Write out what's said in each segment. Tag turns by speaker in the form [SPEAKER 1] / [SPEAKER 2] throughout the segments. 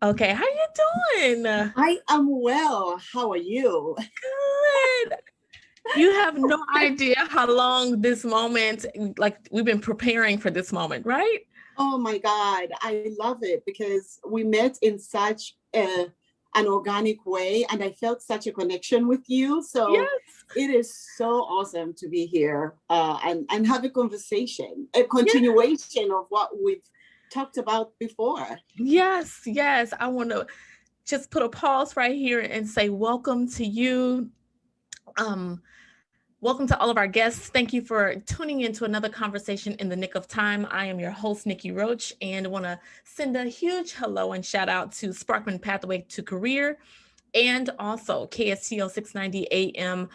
[SPEAKER 1] Okay, how you doing?
[SPEAKER 2] I am well. How are you?
[SPEAKER 1] Good. You have no idea how long this moment, like we've been preparing for this moment, right?
[SPEAKER 2] Oh my God, I love it because we met in such an organic way and I felt such a connection with you. So
[SPEAKER 1] Yes.
[SPEAKER 2] it is so awesome to be here and have a conversation, a
[SPEAKER 1] Yeah.
[SPEAKER 2] continuation of what we've talked about before.
[SPEAKER 1] Yes, yes. I want to just put a pause right here and say welcome to you. Um, Welcome to all of our guests. Thank you for tuning into another conversation in the nick of time. I am your host, Nikki Roach, and want to send a huge hello and shout out to Sparkman Pathway to Career and also KSTO 690 AM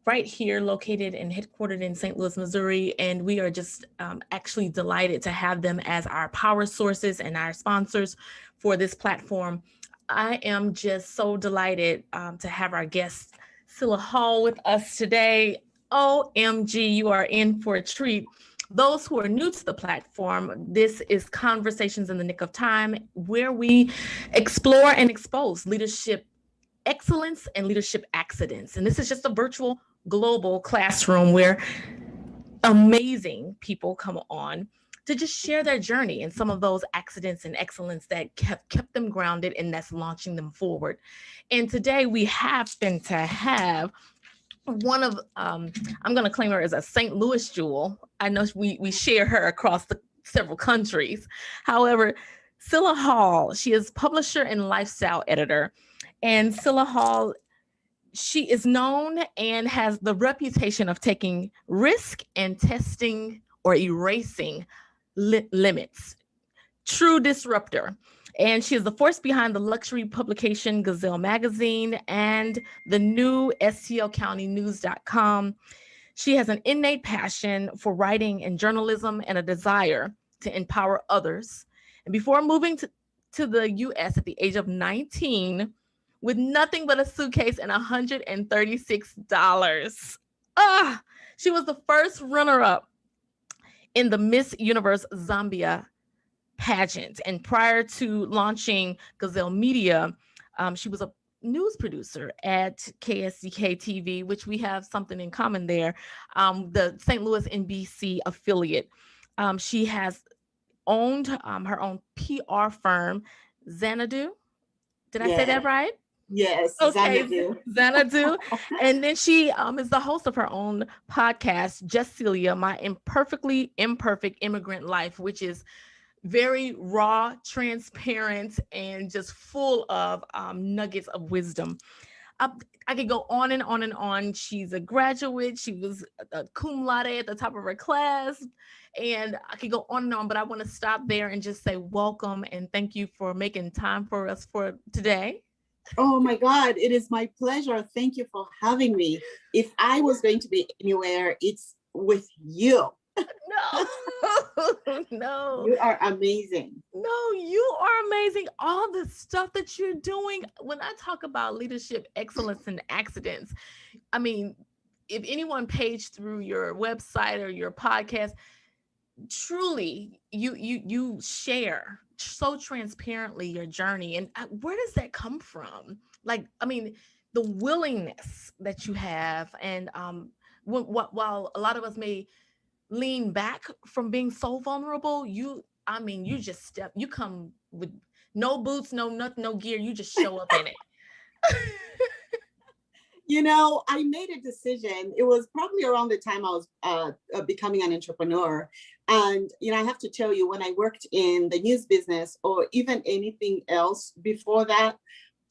[SPEAKER 1] right here located and headquartered in St. Louis, Missouri. And we are just actually delighted to have them as our power sources and our sponsors for this platform. I am just so delighted to have our guest, Cillah Hall, with us today. OMG, you are in for a treat. Those who are new to the platform, this is Conversations in the Nick of Time, where we explore and expose leadership excellence and leadership accidents. And this is just a virtual global classroom where amazing people come on to just share their journey and some of those accidents and excellence that have kept them grounded and that's launching them forward. And today we happen to have one of I'm going to claim her as a St. Louis jewel. I know we share her across the several countries. However, Cillah Hall, she is publisher and lifestyle editor. And Cillah Hall, she is known and has the reputation of taking risk and testing or erasing limits. True disruptor. And she is the force behind the luxury publication Gazelle Magazine and the new STLCountyNews.com. She has an innate passion for writing and journalism and a desire to empower others. And before moving to the US at the age of 19, with nothing but a suitcase and $136. She was the first runner-up in the Miss Universe Zambia Pageant. And prior to launching Gazelle Media, she was a news producer at KSDK TV, which we have something in common there, the St. Louis NBC affiliate. She has owned her own PR firm, Xanadu. Did I say
[SPEAKER 2] Yeah.
[SPEAKER 1] that right?
[SPEAKER 2] Yes,
[SPEAKER 1] Okay,
[SPEAKER 2] Xanadu.
[SPEAKER 1] Xanadu. And then she is the host of her own podcast, Just Celia, My Imperfectly Imperfect Immigrant Life, which is very raw, transparent, and just full of nuggets of wisdom. I could go on and on and on. She's a graduate. She was a cum laude at the top of her class. And I could go on and on, but I want to stop there and just say welcome and thank you for making time for us for today.
[SPEAKER 2] Oh my God, it is my pleasure. Thank you for having me. If I was going to be anywhere, it's with you.
[SPEAKER 1] No, no,
[SPEAKER 2] You are amazing.
[SPEAKER 1] no, you are amazing. All the stuff that you're doing. When I talk about leadership excellence and accidents, I mean, if anyone paged through your website or your podcast, truly you share so transparently your journey. And where does that come from? Like, I mean, the willingness that you have, and while a lot of us may lean back from being so vulnerable, I mean, you just you come with no boots, no nothing, no gear, you just show up in it.
[SPEAKER 2] You know, I made a decision. It was probably around the time I was becoming an entrepreneur. And, you know, I have to tell you, when I worked in the news business or even anything else before that,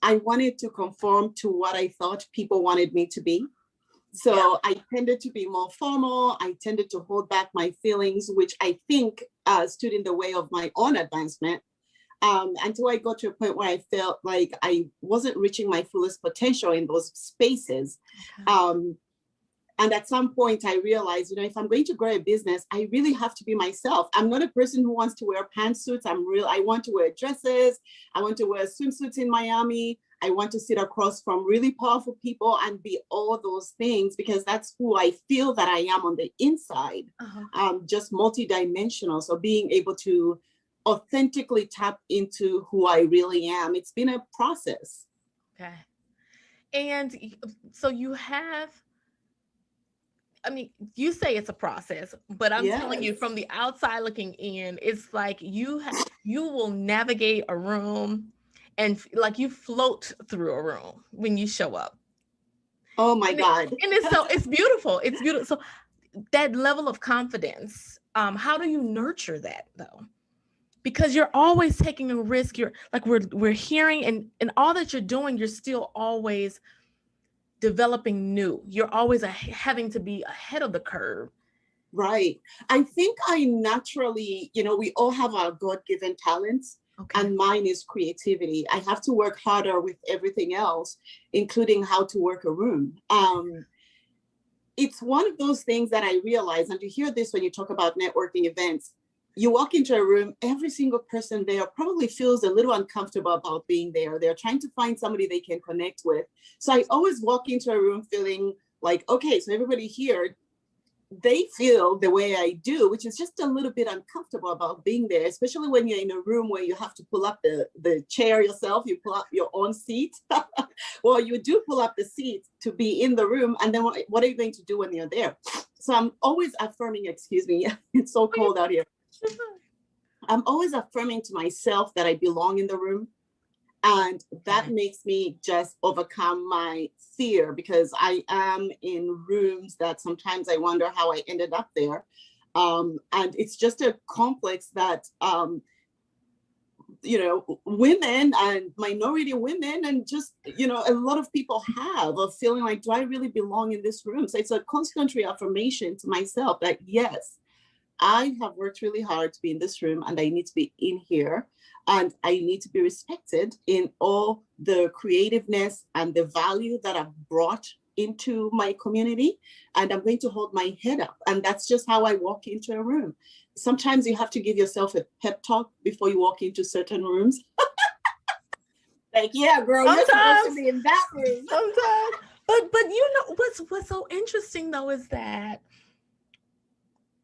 [SPEAKER 2] I wanted to conform to what I thought people wanted me to be. So I tended to be more formal. I tended to hold back my feelings, which I think stood in the way of my own advancement. Until I got to a point where I felt like I wasn't reaching my fullest potential in those spaces. Okay. And at some point I realized, you know, if I'm going to grow a business, I really have to be myself. I'm not a person who wants to wear pantsuits. I want to wear dresses. I want to wear swimsuits in Miami. I want to sit across from really powerful people and be all those things because that's who I feel that I am on the inside. Uh-huh. Just multidimensional. So being able to authentically tap into who I really am. It's been a process.
[SPEAKER 1] Okay. And so you have, I mean, you say it's a process, but I'm telling you
[SPEAKER 2] Yes.
[SPEAKER 1] from the outside looking in, it's like you will navigate a room and like you float through a room when you show up.
[SPEAKER 2] Oh my
[SPEAKER 1] And, it,
[SPEAKER 2] God.
[SPEAKER 1] and it's so it's beautiful. It's beautiful. So that level of confidence, how do you nurture that though? Because you're always taking a risk. You're like we're hearing and all that you're doing, you're still always developing new. You're always having to be ahead of the curve.
[SPEAKER 2] Right. I think I naturally, we all have our God-given talents,
[SPEAKER 1] Okay.
[SPEAKER 2] and mine is creativity. I have to work harder with everything else, including how to work a room. It's one of those things that I realize, and you hear this when you talk about networking events. You walk into a room, every single person there probably feels a little uncomfortable about being there. They're trying to find somebody they can connect with. So I always walk into a room feeling like, okay, so everybody here, they feel the way I do, which is just a little bit uncomfortable about being there, especially when you're in a room where you have to pull up the chair yourself, you pull up your own seat. Well, you do pull up the seat to be in the room, and then what are you going to do when you're there? So I'm always affirming, excuse me, it's so cold out here. I'm always affirming to myself that I belong in the room. And that makes me just overcome my fear, because I am in rooms that sometimes I wonder how I ended up there. And it's just a complex that, women and minority women and just, a lot of people have of feeling like, do I really belong in this room? So it's a constant reaffirmation to myself that, yes, I have worked really hard to be in this room, and I need to be in here, and I need to be respected in all the creativeness and the value that I've brought into my community. And I'm going to hold my head up. And that's just how I walk into a room. Sometimes you have to give yourself a pep talk before you walk into certain rooms. Like, yeah, girl,
[SPEAKER 1] Sometimes,
[SPEAKER 2] you're supposed to be in that room.
[SPEAKER 1] Sometimes. But what's so interesting though is that,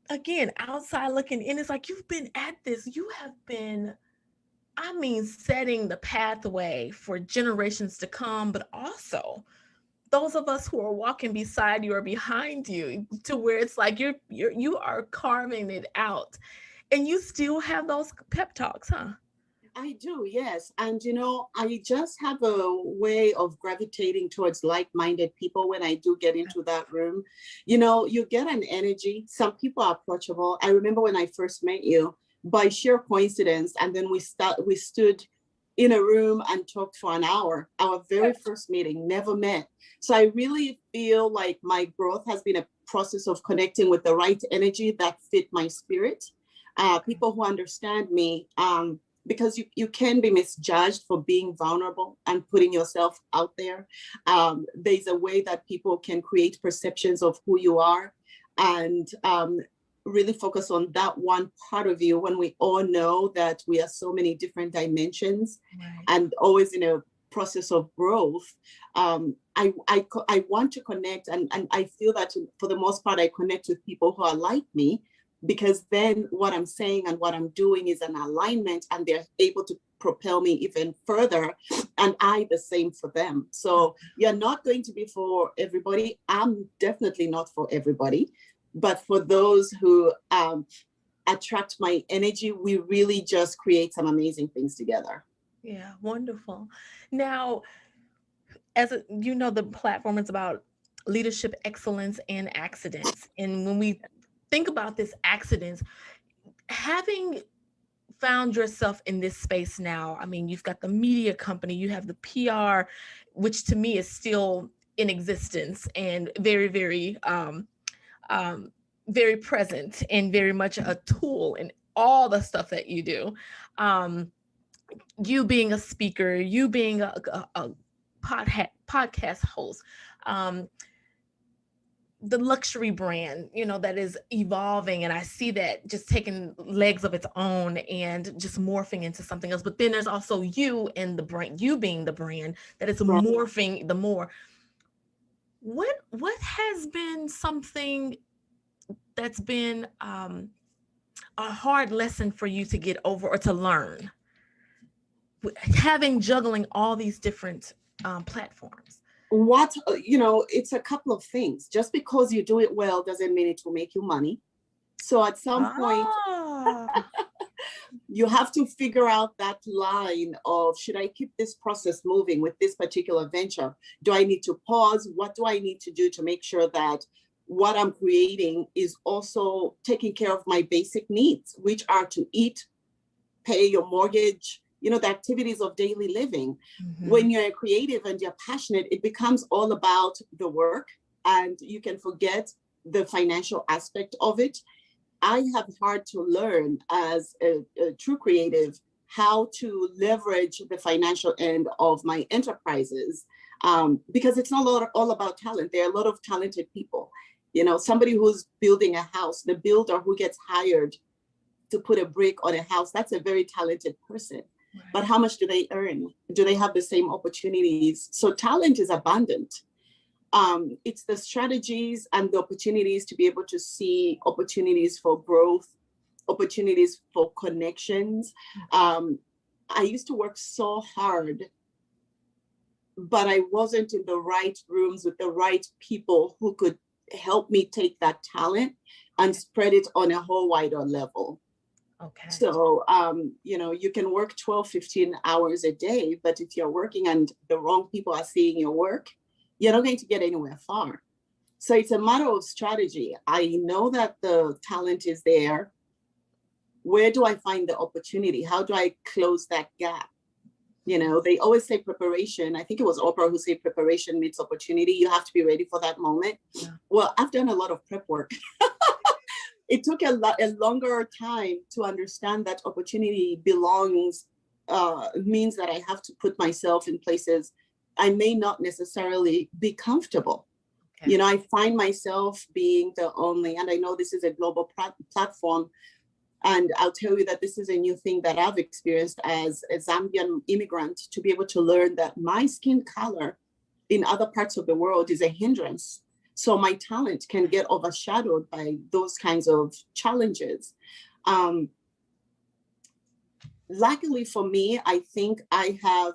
[SPEAKER 1] again, outside looking in, it's like you've been at this. You have been, I mean, setting the pathway for generations to come, but also those of us who are walking beside you or behind you, to where it's like you are carving it out, and you still have those pep talks, huh?
[SPEAKER 2] I do, yes. And, I just have a way of gravitating towards like-minded people when I do get into that room. You get an energy. Some people are approachable. I remember when I first met you, by sheer coincidence, and then we stood in a room and talked for an hour. Our very first meeting, never met. So I really feel like my growth has been a process of connecting with the right energy that fit my spirit. People who understand me, because you can be misjudged for being vulnerable and putting yourself out there. There's a way that people can create perceptions of who you are, and really focus on that one part of you, when we all know that we are so many different dimensions, right, and always in a process of growth. I want to connect, and I feel that for the most part, I connect with people who are like me, because then what I'm saying and what I'm doing is an alignment, and they're able to propel me even further, and I the same for them. So you're not going to be for everybody. I'm definitely not for everybody, but for those who attract my energy, we really just create some amazing things together.
[SPEAKER 1] Yeah, wonderful. Now, the platform is about leadership excellence and accidents. And when we think about this accidents, having found yourself in this space now, I mean, you've got the media company, you have the PR, which to me is still in existence and very, very, very present and very much a tool in all the stuff that you do. You being a speaker, you being a podcast host, the luxury brand, that is evolving. And I see that just taking legs of its own and just morphing into something else. But then there's also you and the brand, you being the brand that is morphing the more. What has been something that's been a hard lesson for you to get over or to learn, having juggling all these different platforms?
[SPEAKER 2] It's a couple of things. Just because you do it well doesn't mean it will make you money. So at some point,
[SPEAKER 1] Ah,
[SPEAKER 2] you have to figure out that line of, should I keep this process moving with this particular venture? Do I need to pause? What do I need to do to make sure that what I'm creating is also taking care of my basic needs, which are to eat, pay your mortgage, the activities of daily living. When you're a creative and you're passionate, it becomes all about the work and you can forget the financial aspect of it. I have had to learn as a true creative how to leverage the financial end of my enterprises, because it's not all about talent. There are a lot of talented people. Somebody who's building a house, the builder who gets hired to put a brick on a house, that's a very talented person. Right. But how much do they earn? Do they have the same opportunities? So talent is abundant. It's the strategies and the opportunities to be able to see opportunities for growth, opportunities for connections. I used to work so hard, but I wasn't in the right rooms with the right people who could help me take that talent and spread it on a whole wider level. Okay. So, you can work 12, 15 hours a day, but if you're working and the wrong people are seeing your work, you're not going to get anywhere far. So it's a matter of strategy. I know that the talent is there. Where do I find the opportunity? How do I close that gap? They always say preparation. I think it was Oprah who said preparation meets opportunity. You have to be ready for that moment. Yeah. Well, I've done a lot of prep work. It took a longer time to understand that opportunity means that I have to put myself in places I may not necessarily be comfortable. Okay. I find myself being the only, and I know this is a global platform, and I'll tell you that this is a new thing that I've experienced as a Zambian immigrant, to be able to learn that my skin color in other parts of the world is a hindrance. So my talent can get overshadowed by those kinds of challenges. Luckily for me, I think I have,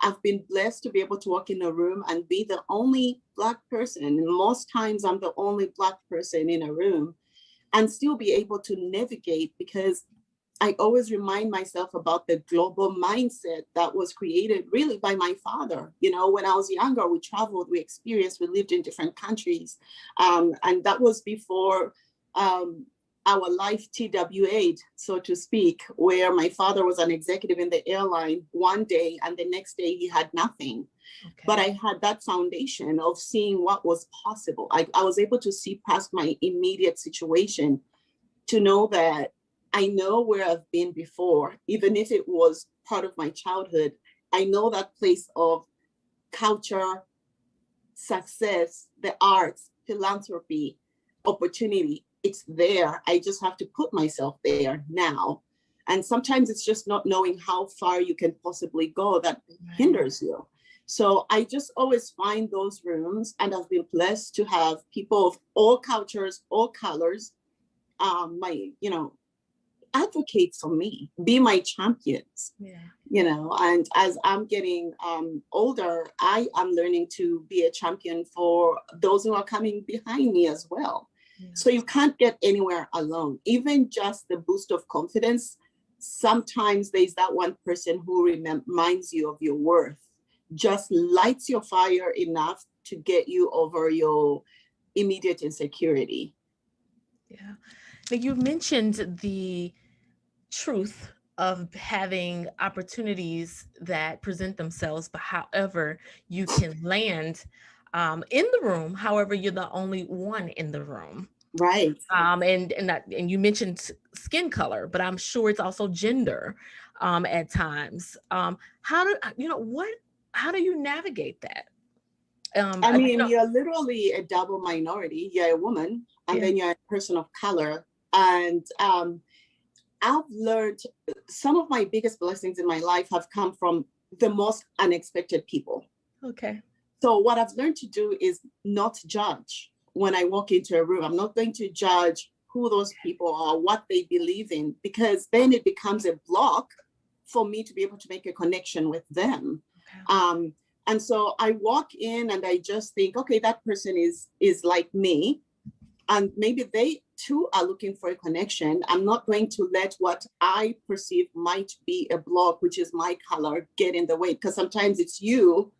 [SPEAKER 2] I've been blessed to be able to walk in a room and be the only Black person. And most times I'm the only Black person in a room, and still be able to navigate, because I always remind myself about the global mindset that was created really by my father. When I was younger, we traveled, we experienced, we lived in different countries. And that was before our life TWA'd, so to speak, where my father was an executive in the airline one day and the next day he had nothing. Okay. But I had that foundation of seeing what was possible. I was able to see past my immediate situation to know that I know where I've been before, even if it was part of my childhood. I know that place of culture, success, the arts, philanthropy, opportunity. It's there. I just have to put myself there now. And sometimes it's just not knowing how far you can possibly go that hinders you. So I just always find those rooms, and I've been blessed to have people of all cultures, all colors, advocate for me, be my champions. And as I'm getting older, I am learning to be a champion for those who are coming behind me as well. So you can't get anywhere alone. Even just the boost of confidence, sometimes there's that one person who reminds you of your worth, just lights your fire enough to get you over your immediate insecurity.
[SPEAKER 1] Yeah. Now, you mentioned the truth of having opportunities that present themselves, but however you can land in the room, however you're the only one in the room.
[SPEAKER 2] Right.
[SPEAKER 1] And you mentioned skin color, but I'm sure it's also gender at times. How do you navigate that?
[SPEAKER 2] You're literally a double minority. You're a woman, and then you're a person of color. And I've learned some of my biggest blessings in my life have come from the most unexpected people.
[SPEAKER 1] Okay.
[SPEAKER 2] So what I've learned to do is not judge when I walk into a room. I'm not going to judge who those people are, what they believe in, because then it becomes a block for me to be able to make a connection with them. Okay. And so I walk in and I just think, okay, that person is like me. And maybe they too are looking for a connection. I'm not going to let what I perceive might be a block, which is my color, get in the way. Because sometimes it's you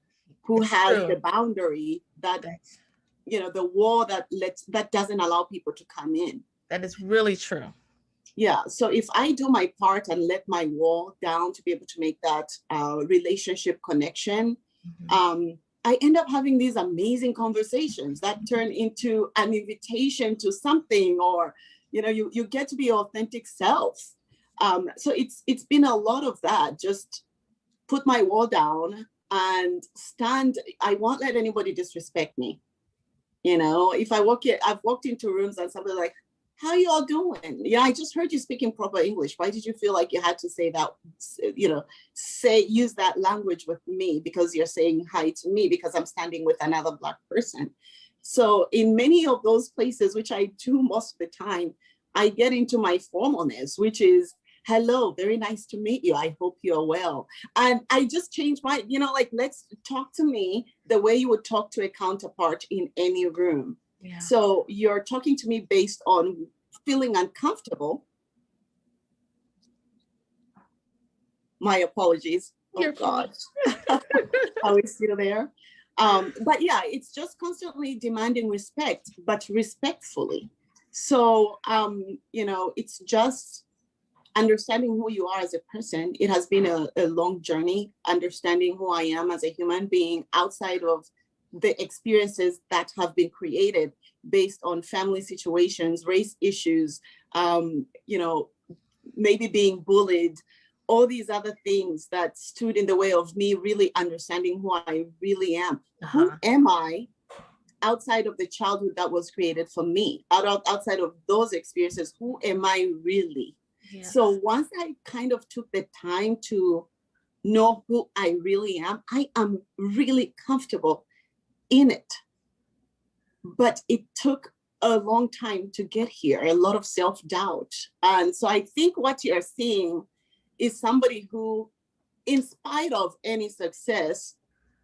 [SPEAKER 2] who has the boundary that, the wall that doesn't allow people to come in.
[SPEAKER 1] That is really true.
[SPEAKER 2] Yeah. So if I do my part and let my wall down to be able to make that relationship connection, I end up having these amazing conversations that turn into an invitation to something, or, you get to be your authentic self. So it's been a lot of that. Just put my wall down and stand. I won't let anybody disrespect me. If I've walked into rooms and somebody's like, how you all doing? Yeah, I just heard you speaking proper English. Why did you feel like you had to say that, use that language with me because you're saying hi to me because I'm standing with another Black person? So in many of those places, which I do most of the time, I get into my formalness, which is, hello, very nice to meet you. I hope you're well. And I just changed my, let's talk to me the way you would talk to a counterpart in any room. Yeah. So you're talking to me based on feeling uncomfortable. My apologies. Oh God. Are we still there? But yeah, it's just constantly demanding respect, but respectfully. So, it's just understanding who you are as a person. It has been a long journey, understanding who I am as a human being outside of the experiences that have been created based on family situations, race issues, maybe being bullied, all these other things that stood in the way of me really understanding who I really am. Who am I outside of the childhood that was created for me? Outside of those experiences, who am I really? Yes. So once I kind of took the time to know who I really am, I am really comfortable in it. But it took a long time to get here, a lot of self-doubt. And so I think what you're seeing is somebody who, in spite of any success,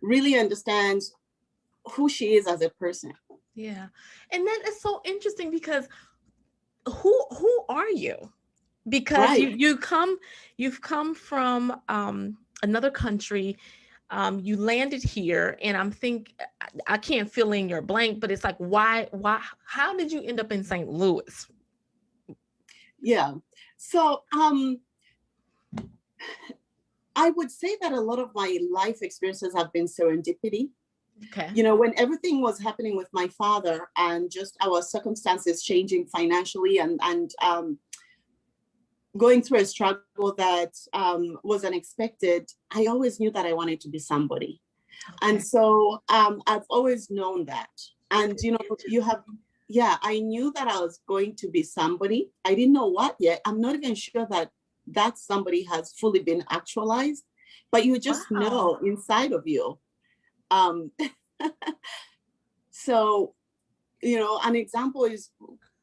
[SPEAKER 2] really understands who she is as a person.
[SPEAKER 1] Yeah. And that is so interesting because who are you? Because right. you've come from another country. You landed here, and I can't fill in your blank, but it's like, why, how did you end up in St. Louis?
[SPEAKER 2] Yeah. So I would say that a lot of my life experiences have been serendipity. Okay. When everything was happening with my father and just our circumstances changing financially and going through a struggle that was unexpected, I always knew that I wanted to be somebody. Okay. And so I've always known that. And, I knew that I was going to be somebody. I didn't know what yet. I'm not even sure that somebody has fully been actualized, but you just know inside of you. So, an example is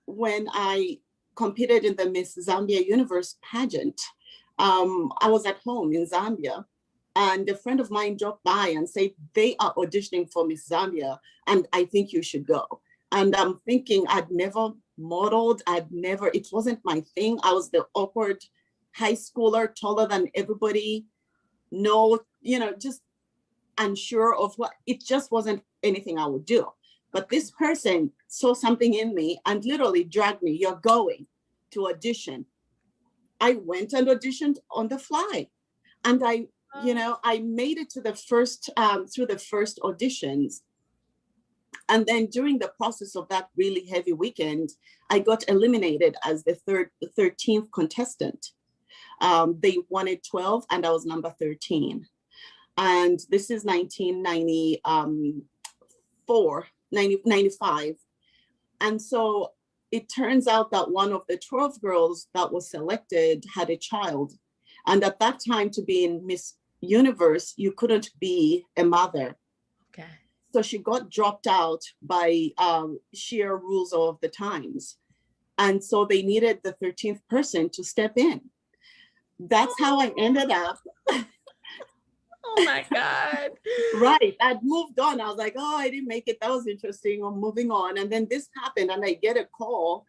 [SPEAKER 2] when I competed in the Miss Zambia Universe pageant. I was at home in Zambia, and a friend of mine dropped by and said, they are auditioning for Miss Zambia, and I think you should go. And I'm thinking, I'd never modeled. It wasn't my thing. I was the awkward high schooler, taller than everybody. Just unsure of what, it just wasn't anything I would do. But this person saw something in me and literally dragged me. You're going to audition. I went and auditioned on the fly. And I made it to the first, through the first auditions. And then during the process of that really heavy weekend, I got eliminated as the 13th contestant. They wanted 12 and I was number 13. And this is 1995. And so it turns out that one of the 12 girls that was selected had a child. And at that time, to be in Miss Universe, you couldn't be a mother. Okay. So she got dropped out by sheer rules of the times. And so they needed the 13th person to step in. That's how I ended up.
[SPEAKER 1] Oh my God.
[SPEAKER 2] Right. I'd moved on. I was like, oh, I didn't make it. That was interesting. I'm moving on. And then this happened and I get a call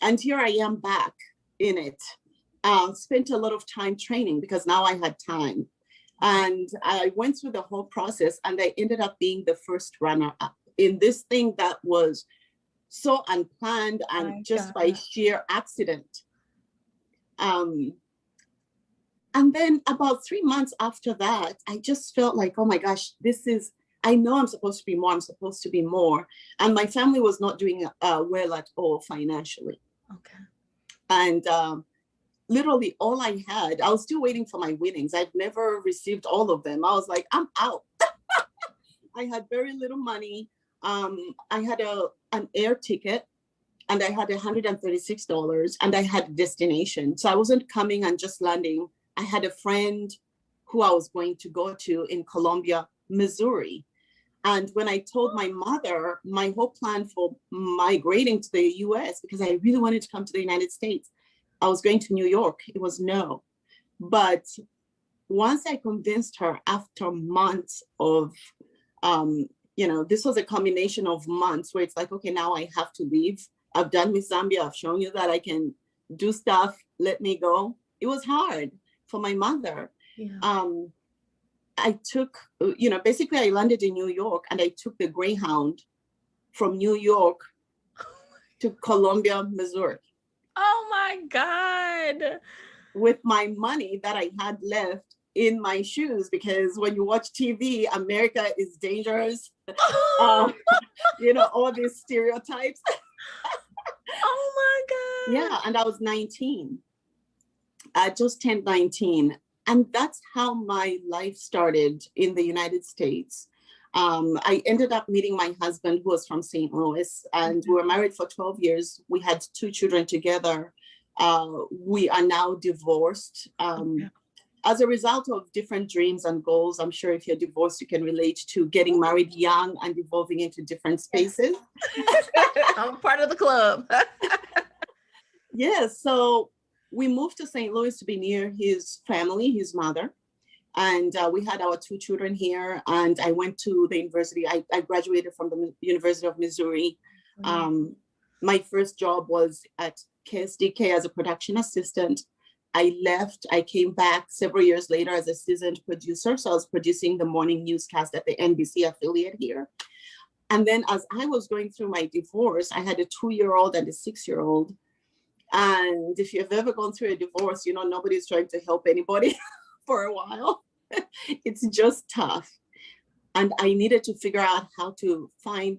[SPEAKER 2] and here I am back in it. Spent a lot of time training because now I had time. And I went through the whole process and I ended up being the first runner up in this thing that was so unplanned and just by sheer accident. And then about 3 months after that, I just felt like, oh my gosh, I know I'm supposed to be more. I'm supposed to be more. And my family was not doing well at all financially.
[SPEAKER 1] Okay.
[SPEAKER 2] And literally all I had, I was still waiting for my winnings. I've never received all of them. I was like, I'm out. I had very little money. I had an air ticket and I had $136 and I had a destination. So I wasn't coming and just landing. I had a friend who I was going to go to in Columbia, Missouri. And when I told my mother my whole plan for migrating to the US, because I really wanted to come to the United States, I was going to New York. It was no. But once I convinced her after months of, this was a combination of months where it's like, okay, now I have to leave. I've done Miss Zambia. I've shown you that I can do stuff. Let me go. It was hard for my mother.
[SPEAKER 1] Yeah.
[SPEAKER 2] I took, basically I landed in New York and I took the Greyhound from New York to Columbia, Missouri.
[SPEAKER 1] Oh my God.
[SPEAKER 2] With my money that I had left in my shoes, because when you watch TV, America is dangerous. All these stereotypes.
[SPEAKER 1] Oh my God.
[SPEAKER 2] Yeah, and I was 19. I just turned 19. And that's how my life started in the United States. I ended up meeting my husband, who was from St. Louis, and we were married for 12 years. We had 2 children together. We are now divorced. As a result of different dreams and goals, I'm sure if you're divorced, you can relate to getting married young and evolving into different spaces.
[SPEAKER 1] I'm part of the club.
[SPEAKER 2] Yes, so we moved to St. Louis to be near his family, his mother. And we had our 2 children here. And I went to the university. I graduated from the University of Missouri. My first job was at KSDK as a production assistant. I left. I came back several years later as a seasoned producer. So I was producing the morning newscast at the NBC affiliate here. And then as I was going through my divorce, I had a 2-year-old and a 6-year-old. And if you've ever gone through a divorce, nobody's trying to help anybody for a while. It's just tough. And I needed to figure out how to find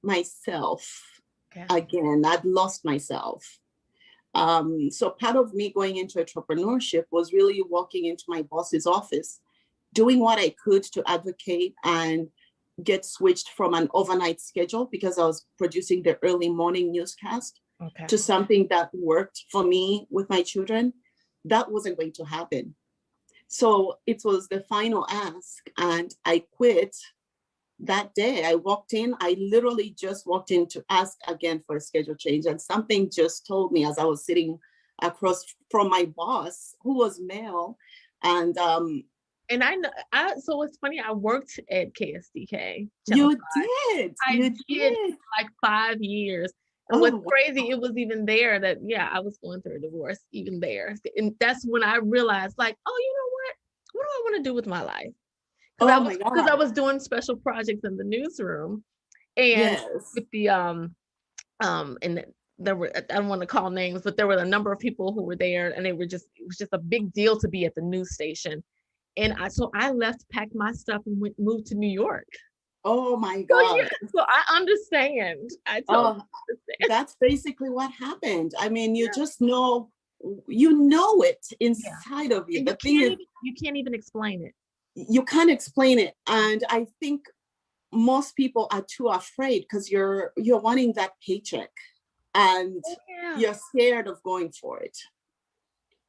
[SPEAKER 2] myself again. I'd lost myself. So part of me going into entrepreneurship was really walking into my boss's office, doing what I could to advocate and get switched from an overnight schedule, because I was producing the early morning newscast, to something that worked for me with my children. That wasn't going to happen. So it was the final ask and I quit that day. I walked in, I literally just walked in to ask again for a schedule change. And something just told me as I was sitting across from my boss, who was male. And
[SPEAKER 1] I know, so it's funny, I worked at KSDK.
[SPEAKER 2] You did.
[SPEAKER 1] I did like 5 years. And what's crazy, it was even there that, I was going through a divorce even there. And that's when I realized, like, oh, you know what do I want to do with my life? Because I was doing special projects in the newsroom, and with the and there were, I don't want to call names, but there were a number of people who were there, and it was just a big deal to be at the news station. And I left, packed my stuff, and moved to New York.
[SPEAKER 2] Oh my God.
[SPEAKER 1] So I understand. I totally understand.
[SPEAKER 2] That's basically what happened. I mean, you just know, it inside of you.
[SPEAKER 1] You can't even explain it.
[SPEAKER 2] You can't explain it. And I think most people are too afraid because you're wanting that paycheck and you're scared of going for it.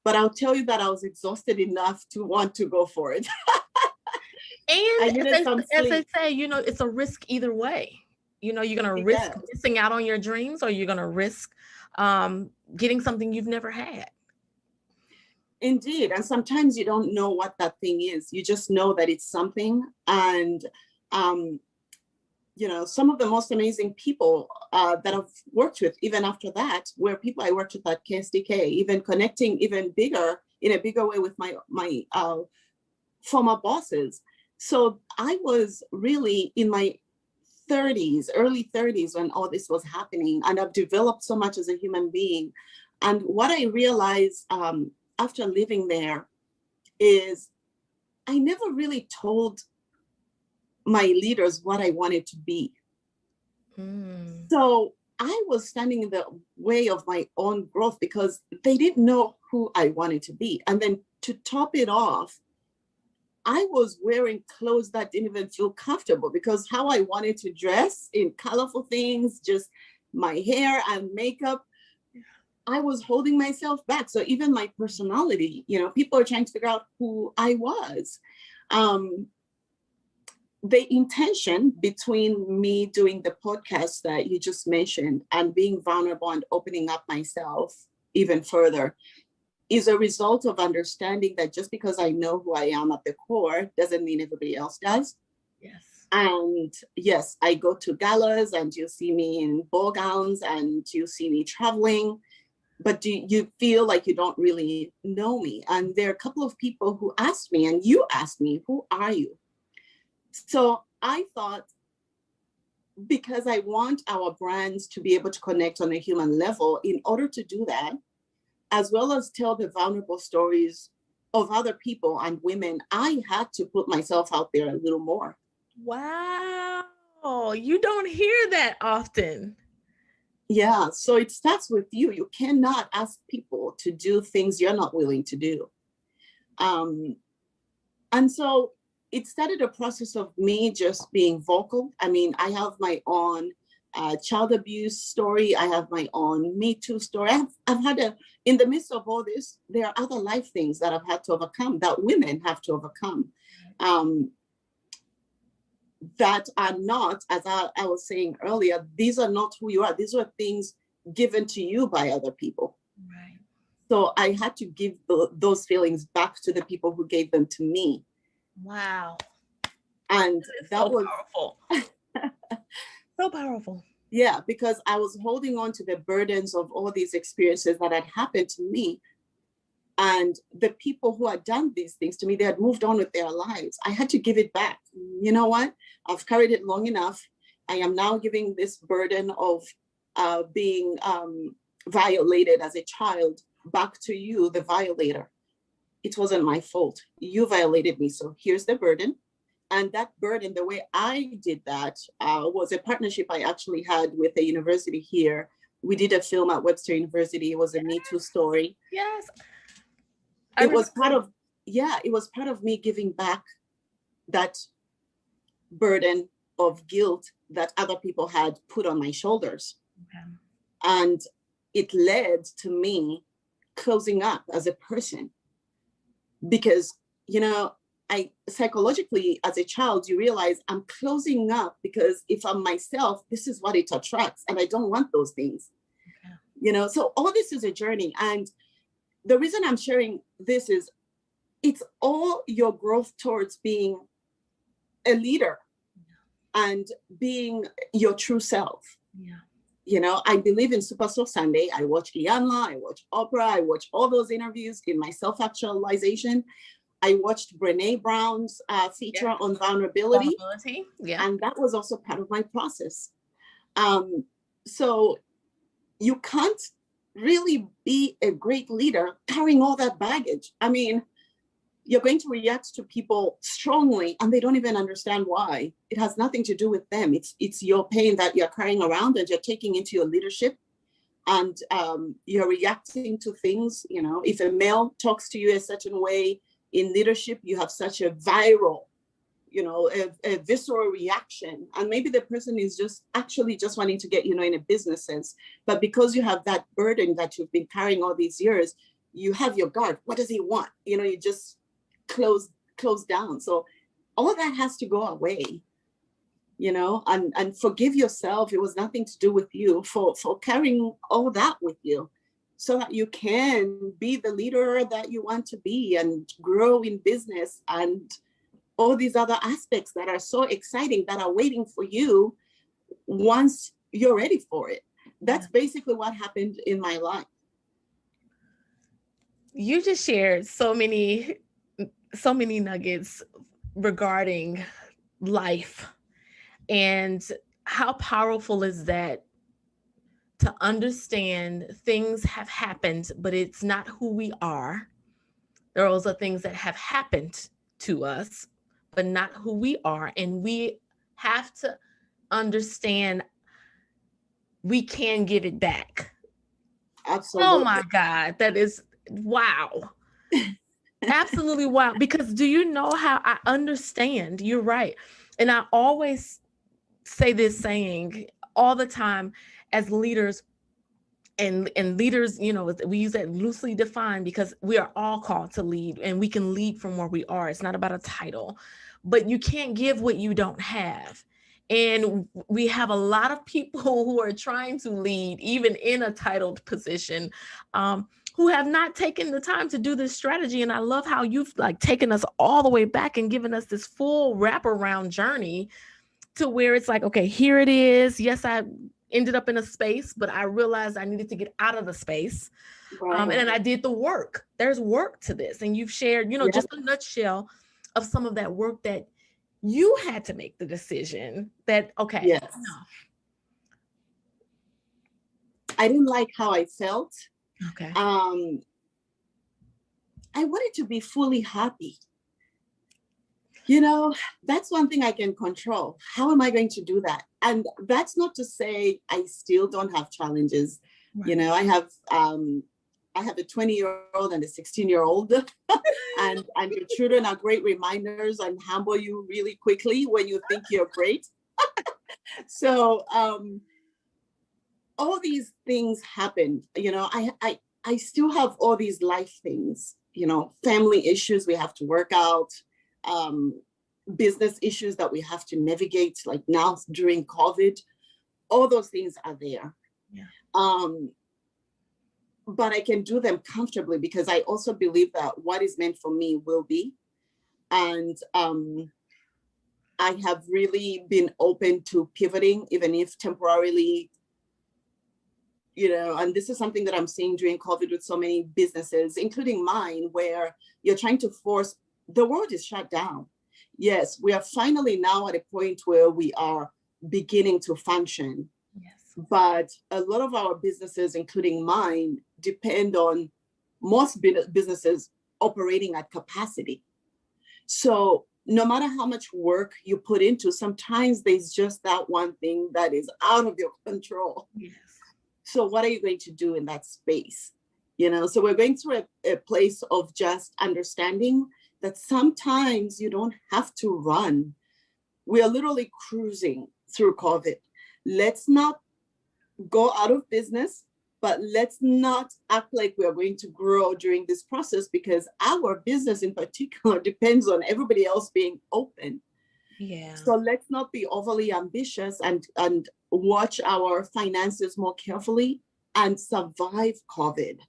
[SPEAKER 2] But I'll tell you that I was exhausted enough to want to go for it.
[SPEAKER 1] And as they say, it's a risk either way. You're going to risk missing out on your dreams, or you're going to risk getting something you've never had.
[SPEAKER 2] Indeed. And sometimes you don't know what that thing is. You just know that it's something. And, some of the most amazing people that I've worked with, even after that, were people I worked with at KSDK, even connecting even bigger, in a bigger way with my former bosses. So I was really in my early 30s when all this was happening. And I've developed so much as a human being. And what I realized after living there is I never really told my leaders what I wanted to be. So I was standing in the way of my own growth because they didn't know who I wanted to be. And then to top it off, I was wearing clothes that didn't even feel comfortable because how I wanted to dress in colorful things, just my hair and makeup, I was holding myself back. So even my personality, people are trying to figure out who I was. The intention between me doing the podcast that you just mentioned and being vulnerable and opening up myself even further is a result of understanding that just because I know who I am at the core doesn't mean everybody else does.
[SPEAKER 1] Yes.
[SPEAKER 2] And yes, I go to galas and you see me in ball gowns and you see me traveling, but do you feel like you don't really know me? And there are a couple of people who asked me, and you asked me, who are you? So I thought, because I want our brands to be able to connect on a human level, in order to do that, as well as tell the vulnerable stories of other people and women, I had to put myself out there a little more.
[SPEAKER 1] Wow. You don't hear that often.
[SPEAKER 2] Yeah. So it starts with you. You cannot ask people to do things you're not willing to do. And so it started a process of me just being vocal. I mean, I have my own child abuse story. I have my own Me Too story. I've had in the midst of all this, there are other life things that I've had to overcome, that women have to overcome, that are not, as I was saying earlier, these are not who you are. These are things given to you by other people.
[SPEAKER 1] Right.
[SPEAKER 2] So I had to give those feelings back to the people who gave them to me.
[SPEAKER 1] Wow.
[SPEAKER 2] And that was
[SPEAKER 1] powerful. So powerful.
[SPEAKER 2] Yeah, because I was holding on to the burdens of all these experiences that had happened to me. And the people who had done these things to me, they had moved on with their lives. I had to give it back. You know what? I've carried it long enough. I am now giving this burden of being violated as a child back to you, the violator. It wasn't my fault. You violated me. So here's the burden. And that burden, the way I did that was a partnership I actually had with a university here. We did a film at Webster University. It was a Me Too story.
[SPEAKER 1] Yes.
[SPEAKER 2] It was part of me giving back that burden of guilt that other people had put on my shoulders. Okay. And it led to me closing up as a person. Because, I psychologically, as a child, you realize I'm closing up because if I'm myself, this is what it attracts. And I don't want those things. Okay. So all this is a journey. And the reason I'm sharing this is it's all your growth towards being a leader and being your true self. Yeah. I believe in Super Soul Sunday. I watch Iyanla, I watch Oprah, I watch all those interviews in my self-actualization. I watched Brené Brown's feature on vulnerability. Yeah. And that was also part of my process. So you can't really be a great leader carrying all that baggage. I mean, you're going to react to people strongly and they don't even understand why. It has nothing to do with them. It's your pain that you're carrying around and you're taking into your leadership. And you're reacting to things. If a male talks to you a certain way in leadership, you have such a viral, a visceral reaction. And maybe the person is just wanting to get, in a business sense. But because you have that burden that you've been carrying all these years, you have your guard. What does he want? You just close down. So all that has to go away. and forgive yourself. It was nothing to do with you for carrying all that with you, so that you can be the leader that you want to be and grow in business and all these other aspects that are so exciting that are waiting for you once you're ready for it. That's basically what happened in my life.
[SPEAKER 1] You just shared so many nuggets regarding life, and how powerful is that, to understand things have happened, but it's not who we are. There are also things that have happened to us, but not who we are. And we have to understand we can give it back.
[SPEAKER 2] Absolutely.
[SPEAKER 1] Oh my God, that is wow. Absolutely wow. Because do you know how I understand? You're right. And I always say this saying all the time as leaders, and leaders, we use that loosely defined because we are all called to lead, and we can lead from where we are. It's not about a title, but you can't give what you don't have. And we have a lot of people who are trying to lead, even in a titled position, who have not taken the time to do this strategy. And I love how you've taken us all the way back and given us this full wraparound journey to where it's like, okay, here it is. Yes, I ended up in a space, but I realized I needed to get out of the space.
[SPEAKER 2] Right.
[SPEAKER 1] And then I did the work. There's work to this. And you've shared, just a nutshell of some of that work that you had to make the decision that, okay,
[SPEAKER 2] yes.
[SPEAKER 1] No.
[SPEAKER 2] I didn't like how I felt.
[SPEAKER 1] Okay.
[SPEAKER 2] I wanted to be fully happy. That's one thing I can control. How am I going to do that? And that's not to say I still don't have challenges. Right. I have a 20-year-old and a 16-year-old, and your children are great reminders and humble you really quickly when you think you're great. So all these things happened. I still have all these life things. Family issues we have to work out. Business issues that we have to navigate, like now during COVID. All those things are there. Yeah. But I can do them comfortably because I also believe that what is meant for me will be. And I have really been open to pivoting, even if temporarily, and this is something that I'm seeing during COVID with so many businesses, including mine, where you're trying to force, the world is shut down. Yes, we are finally now at a point where we are beginning to function. Yes. But a lot of our businesses, including mine, depend on most businesses operating at capacity. So no matter how much work you put into, sometimes there's just that one thing that is out of your control. Yes. So what are you going to do in that space? So we're going through a place of just understanding that sometimes you don't have to run. We are literally cruising through COVID. Let's not go out of business, but let's not act like we are going to grow during this process, because our business in particular depends on everybody else being open. Yeah. So let's not be overly ambitious and watch our finances more carefully and survive COVID.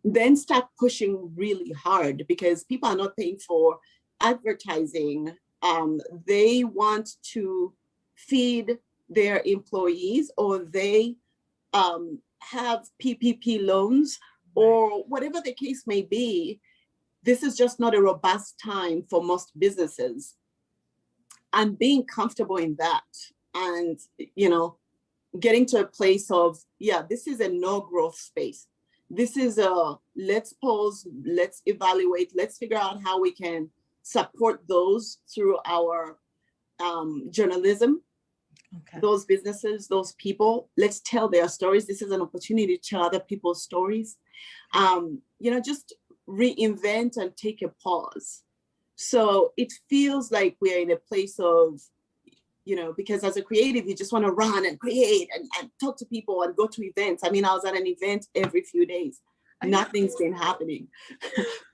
[SPEAKER 2] Then start pushing really hard, because people are not paying for advertising. They want to feed their employees, or they have PPP loans, or whatever the case may be. This is just not a robust time for most businesses. And being comfortable in that, and getting to a place of, this is a no growth space. This is a let's pause, let's evaluate, let's figure out how we can support those through our journalism. Okay. Those businesses, those people, let's tell their stories. This is an opportunity to tell other people's stories. Just reinvent and take a pause. So it feels like we're in a place of, because as a creative, you just want to run and create and talk to people and go to events. I mean, I was at an event every few days. nothing's been happening.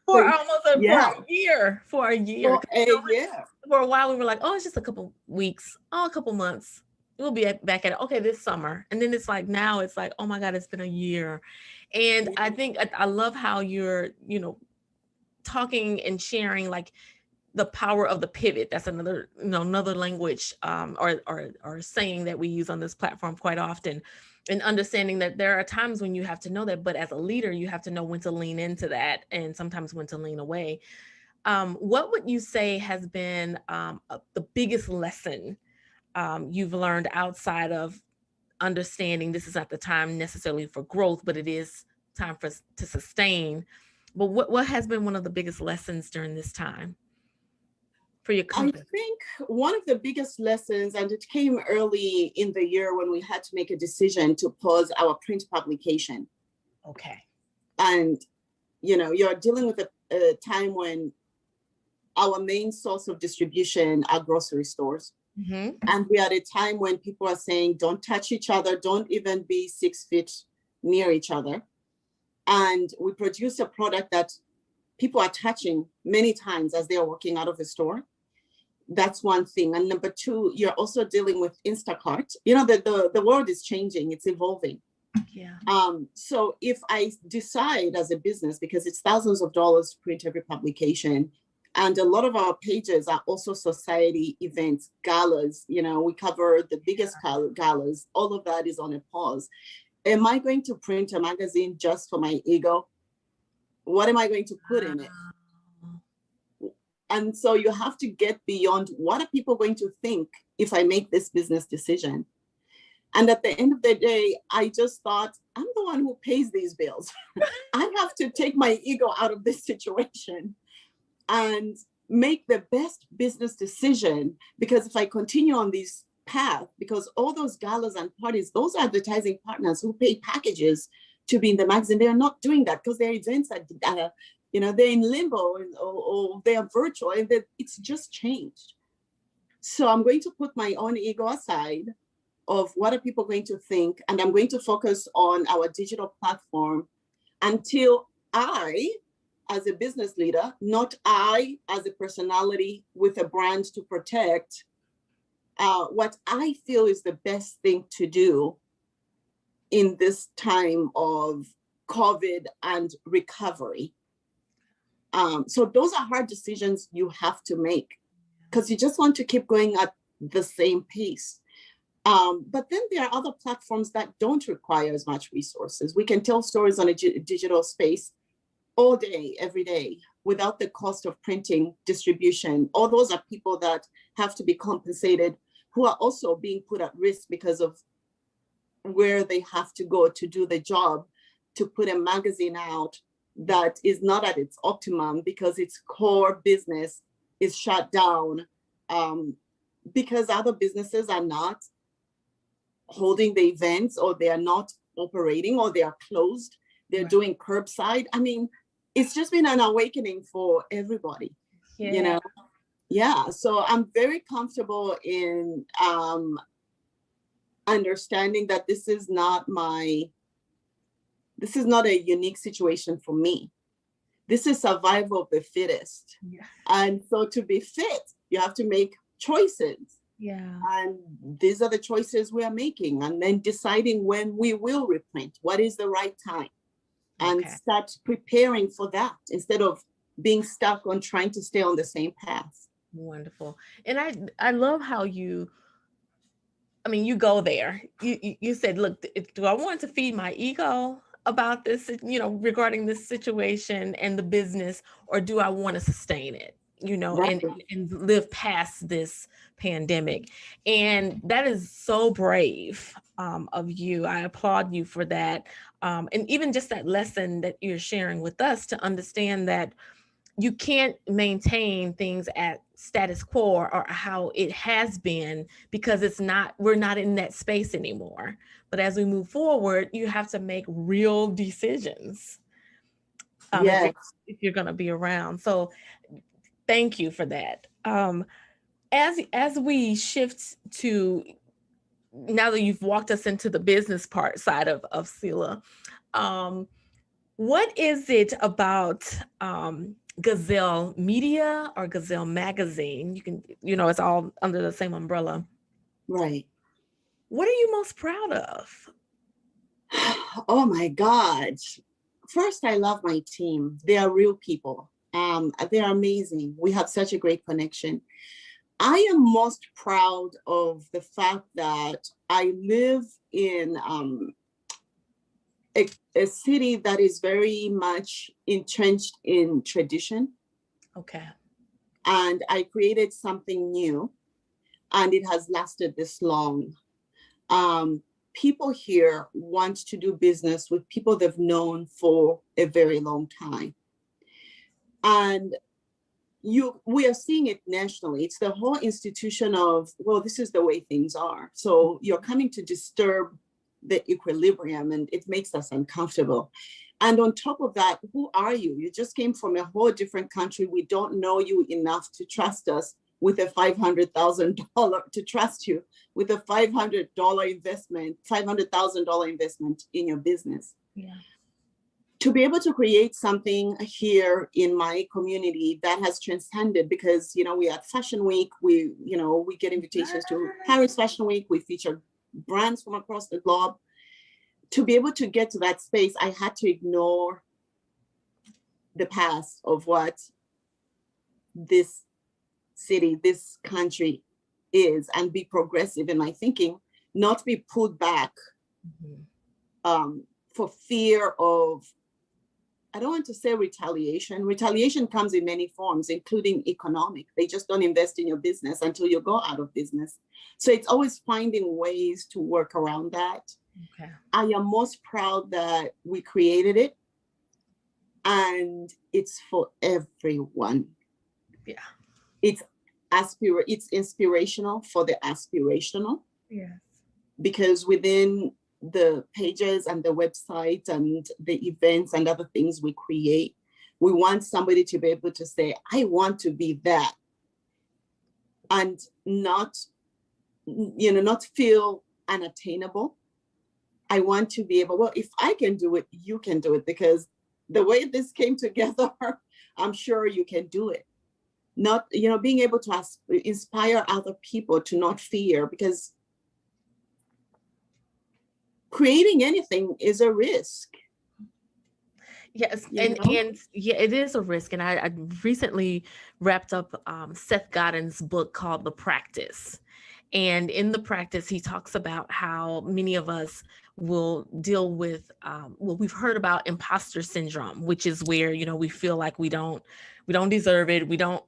[SPEAKER 1] For
[SPEAKER 2] So,
[SPEAKER 1] almost
[SPEAKER 2] yeah,
[SPEAKER 1] for a year. For a year.
[SPEAKER 2] for a year.
[SPEAKER 1] For a while we were like, oh, it's just a couple weeks, oh, a couple months. We'll be back at it. Okay, this summer. And then it's like now it's like, oh my God, it's been a year. And I think I love how you're, talking and sharing like the power of the pivot. That's another, another language or saying that we use on this platform quite often. And understanding that there are times when you have to know that, but as a leader, you have to know when to lean into that and sometimes when to lean away. What would you say has been the biggest lesson you've learned outside of understanding this is not the time necessarily for growth, but it is time to sustain? But what has been one of the biggest lessons during this time for your
[SPEAKER 2] I
[SPEAKER 1] company?
[SPEAKER 2] think one of the biggest lessons, and it came early in the year when we had to make a decision to pause our print publication.
[SPEAKER 1] Okay.
[SPEAKER 2] And, you're dealing with a time when our main source of distribution are grocery stores.
[SPEAKER 1] Mm-hmm.
[SPEAKER 2] And we're at a time when people are saying, don't touch each other, don't even be 6 feet near each other. And we produce a product that people are touching many times as they are walking out of the store. That's one thing. And number two, you're also dealing with Instacart. The world is changing, it's evolving.
[SPEAKER 1] Yeah.
[SPEAKER 2] So if I decide as a business, because it's thousands of dollars to print every publication, and a lot of our pages are also society events, galas, we cover the biggest galas, all of that is on a pause. Am I going to print a magazine just for my ego? What am I going to put in it? And so you have to get beyond what are people going to think if I make this business decision? And at the end of the day, I just thought, I'm the one who pays these bills. I have to take my ego out of this situation and make the best business decision. Because if I continue on this path, because all those galas and parties, those advertising partners who pay packages to be in the magazine, they are not doing that because their events are, they're in limbo or they are virtual, and it's just changed. So I'm going to put my own ego aside of what are people going to think, and I'm going to focus on our digital platform until I, as a business leader, not I as a personality with a brand to protect, what I feel is the best thing to do in this time of COVID and recovery. So those are hard decisions you have to make because you just want to keep going at the same pace. But then there are other platforms that don't require as much resources. We can tell stories on a digital space all day, every day, without the cost of printing, distribution. All those are people that have to be compensated, who are also being put at risk because of where they have to go to do the job, to put a magazine out that is not at its optimum because its core business is shut down, because other businesses are not holding the events, or they are not operating, or they are closed. They're doing curbside. I mean, it's just been an awakening for everybody. Yeah. So I'm very comfortable in understanding that this is not a unique situation for me. This is survival of the fittest.
[SPEAKER 1] Yeah.
[SPEAKER 2] And so to be fit, you have to make choices.
[SPEAKER 1] Yeah.
[SPEAKER 2] And these are the choices we are making, and then deciding when we will reprint, what is the right time, and start preparing for that instead of being stuck on trying to stay on the same path.
[SPEAKER 1] Wonderful. And I love how you go there. You said, look, do I want to feed my ego about this, regarding this situation and the business, or do I want to sustain it,
[SPEAKER 2] Right.
[SPEAKER 1] and live past this pandemic? And that is so brave of you. I applaud you for that. And even just that lesson that you're sharing with us, to understand that you can't maintain things at status quo or how it has been, because we're not in that space anymore. But as we move forward, you have to make real decisions if you're going to be around. So thank you for that. As we shift to, now that you've walked us into the business side of Cillah, What is it about Gazelle Media or Gazelle Magazine? You can, it's all under the same umbrella.
[SPEAKER 2] Right.
[SPEAKER 1] What are you most proud of?
[SPEAKER 2] Oh my God. First, I love my team. They are real people. They are amazing. We have such a great connection. I am most proud of the fact that I live in a city that is very much entrenched in tradition.
[SPEAKER 1] Okay.
[SPEAKER 2] And I created something new, and it has lasted this long. People here want to do business with people they've known for a very long time. And we are seeing it nationally. It's the whole institution of, well, this is the way things are. So you're coming to disturb the equilibrium, and it makes us uncomfortable. And on top of that, who are you? You just came from a whole different country. We don't know you enough to trust us with a $500,000 to trust you with a $500 investment, $500,000 investment in your business.
[SPEAKER 1] Yeah.
[SPEAKER 2] To be able to create something here in my community that has transcended, because we at Fashion Week, we get invitations to Paris Fashion Week, we feature brands from across the globe. To be able to get to that space, I had to ignore the past of what this city, this country is, and be progressive in my thinking, not be pulled back for fear of, I don't want to say retaliation. Retaliation comes in many forms, including economic. They just don't invest in your business until you go out of business. So it's always finding ways to work around that.
[SPEAKER 1] Okay.
[SPEAKER 2] I am most proud that we created it, and it's for everyone.
[SPEAKER 1] Yeah.
[SPEAKER 2] It's inspirational for the aspirational.
[SPEAKER 1] Yes.
[SPEAKER 2] Because within the pages and the website and the events and other things we create, we want somebody to be able to say, I want to be that, and not feel unattainable. I want to be able, well, if I can do it, you can do it, because the way this came together, I'm sure you can do it. Not, being able to inspire other people to not fear, because creating anything is a risk.
[SPEAKER 1] Yes, and yeah, it is a risk. And I recently wrapped up Seth Godin's book called The Practice. And in The Practice, he talks about how many of us will deal with, well, we've heard about imposter syndrome, which is where, we feel like we don't deserve it. We don't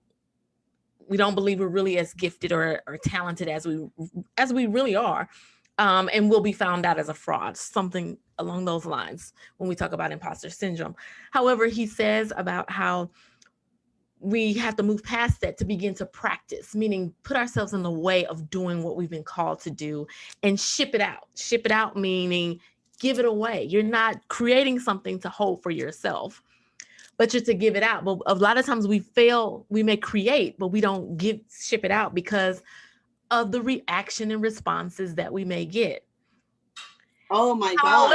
[SPEAKER 1] believe we're really as gifted or talented as we really are. And will be found out as a fraud, something along those lines when we talk about imposter syndrome. However, he says about how we have to move past that to begin to practice, meaning put ourselves in the way of doing what we've been called to do and ship it out. Ship it out, meaning give it away. You're not creating something to hold for yourself, but you're to give it out. But a lot of times we fail, we may create, but we don't ship it out because of the reaction and responses that we may get.
[SPEAKER 2] Oh my God.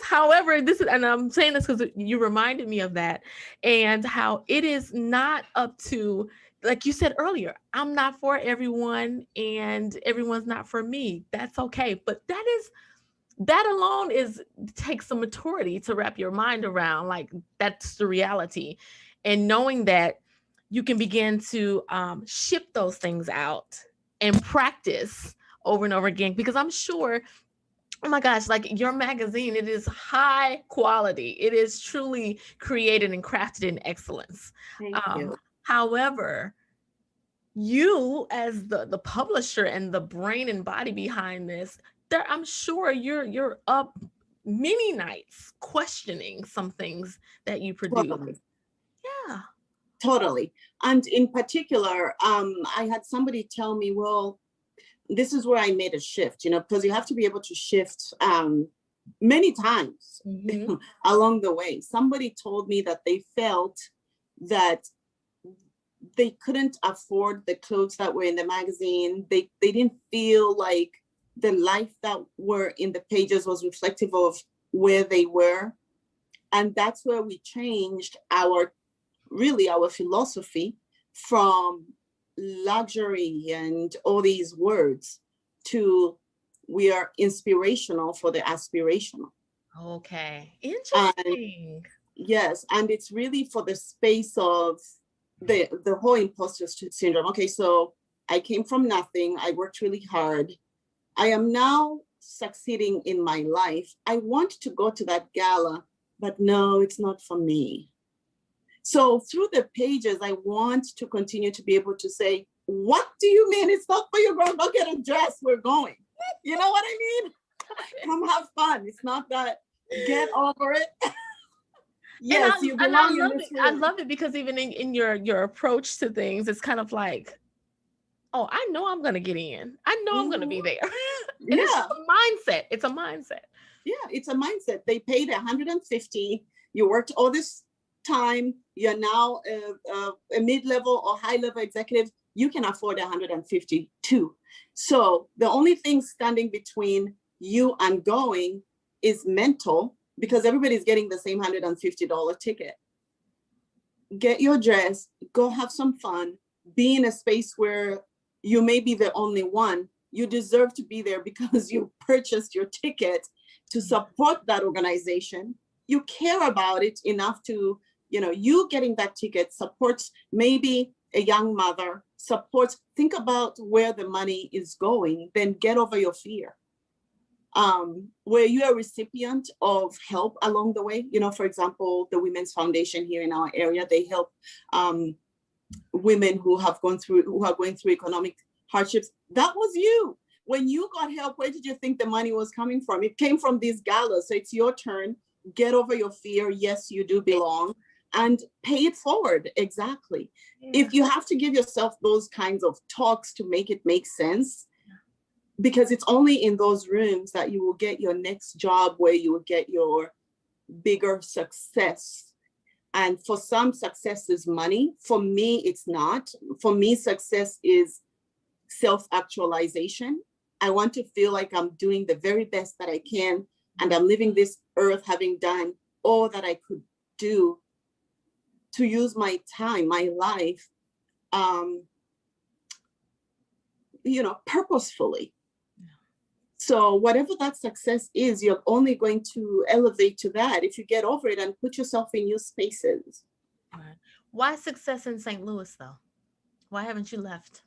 [SPEAKER 1] However, this is, and I'm saying this because you reminded me of that, and how it is not up to, like you said earlier, I'm not for everyone and everyone's not for me. That's okay. But that alone takes some maturity to wrap your mind around. Like, that's the reality. And knowing that you can begin to ship those things out and practice over and over again, because I'm sure, oh my gosh, like your magazine, it is high quality. It is truly created and crafted in excellence.
[SPEAKER 2] Thank you.
[SPEAKER 1] However, you as the publisher and the brain and body behind this, I'm sure you're up many nights questioning some things that you produce.
[SPEAKER 2] Totally.
[SPEAKER 1] Yeah.
[SPEAKER 2] Totally. And in particular, I had somebody tell me, well, this is where I made a shift, because you have to be able to shift many times along the way. Somebody told me that they felt that they couldn't afford the clothes that were in the magazine. They didn't feel like the life that were in the pages was reflective of where they were. And that's where we changed our philosophy from luxury and all these words to we are inspirational for the aspirational.
[SPEAKER 1] Okay, interesting.
[SPEAKER 2] And yes, and it's really for the space of the whole imposter syndrome. Okay, so I came from nothing. I worked really hard. I am now succeeding in my life. I want to go to that gala, but no, it's not for me. So through the pages, I want to continue to be able to say, what do you mean it's not for you, girl? Go get a dress. We're going. You know what I mean? Come have fun. It's not that. Get over it. Yes, you belong in this room.
[SPEAKER 1] I love it because even in your approach to things, it's kind of like, oh, I know I'm gonna get in. I know I'm gonna be there. And it's just a mindset. It's a mindset.
[SPEAKER 2] Yeah, it's a mindset. They paid $150. You worked all this time. You're now a mid-level or high-level executive. You can afford $150 too. So the only thing standing between you and going is mental, because everybody's getting the same $150 ticket. Get your dress, go have some fun, be in a space where you may be the only one. You deserve to be there because you purchased your ticket to support that organization. You care about it enough to, you getting that ticket supports maybe a young mother, supports, think about where the money is going, then get over your fear. Were you a recipient of help along the way? For example, the Women's Foundation here in our area, they help women who are going through economic hardships. That was you. When you got help, where did you think the money was coming from? It came from these galas. So it's your turn. Get over your fear. Yes, you do belong, and pay it forward. Exactly. Yeah. If you have to give yourself those kinds of talks to make it make sense, because it's only in those rooms that you will get your next job, where you will get your bigger success. And for some, success is money. For me, it's not. For me, success is self-actualization. I want to feel like I'm doing the very best that I can, and I'm leaving this earth having done all that I could do to use my time, my life, purposefully. So whatever that success is, you're only going to elevate to that if you get over it and put yourself in new spaces.
[SPEAKER 1] Right. Why success in St. Louis, though? Why haven't you left?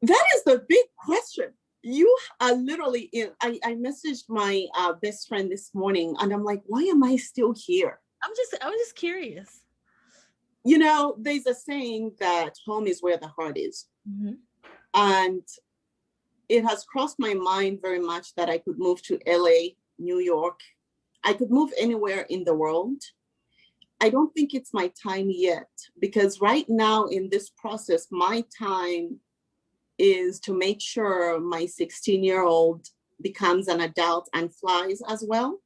[SPEAKER 2] That is the big question. You are literally in. I messaged my best friend this morning, and I'm like, why am I still here?
[SPEAKER 1] I was just curious.
[SPEAKER 2] There's a saying that home is where the heart is. Mm-hmm. And it has crossed my mind very much that I could move to LA, New York. I could move anywhere in the world. I don't think it's my time yet, because right now in this process, my time is to make sure my 16-year-old becomes an adult and flies as well.